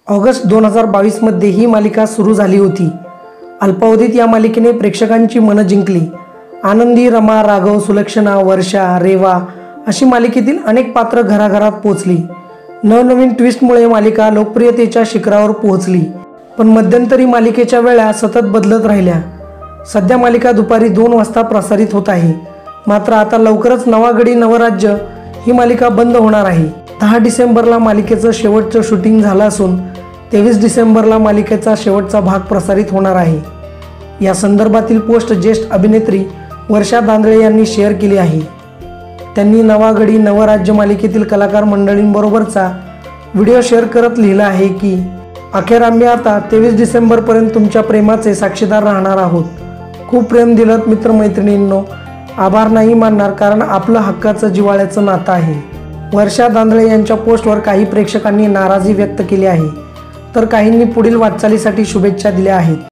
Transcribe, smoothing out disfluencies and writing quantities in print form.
August 2022 मध्ये ही मालिका सुरू झाली होती। अल्पावधीत या मालिकेने प्रेक्षकांची मनं जिंकली। आनंदी, रमा, राघव, सुलक्षणा, वर्षा, रेवा अशी मालिकेतील अनेक पात्र घराघरात पोहोचली। नवनवीन ट्विस्टमुळे मालिका लोकप्रियतेच्या शिखरावर पोहोचली। पण मध्यंतरी मालिकेच्या वेळा सतत बदलत राहिल्या। सध्या मालिका दुपारी 2 वाजता प्रसारित होत आहे। मात्र आता लवकरच नवा गडी नवराज्य ही मालिका बंद होणार आहे। 10 डिसेंबरला मालिकेचं शेवटचं शूटिंग झालं असून 23 डिसेंबरला मालिकेचा शेवटचा भाग प्रसारित होणार आहे। या संदर्भातील पोस्ट ज्येष्ठ अभिनेत्री वर्षा दांदळे यांनी शेअर केली आहे। त्यांनी नवा गडी नवराज्य मालिकेतील कलाकार मंडळींबरोबरचा व्हिडिओ शेअर करत लिहिलं आहे की अखेर आम्ही आता 23 डिसेंबरपर्यंत तुमच्या प्रेमाचे साक्षीदार राहणार आहोत। खूप प्रेम दिलत मित्रमैत्रिणींनो, आभार नाही मानणार कारण आपलं हक्काचं जिव्हाळ्याचं नातं आहे। वर्षा दांदळे यांच्या पोस्टवर काही प्रेक्षकांनी नाराजी व्यक्त केली आहे, तर काहींनी पुढील वाटचालीसाठी शुभेच्छा दिल्या आहेत।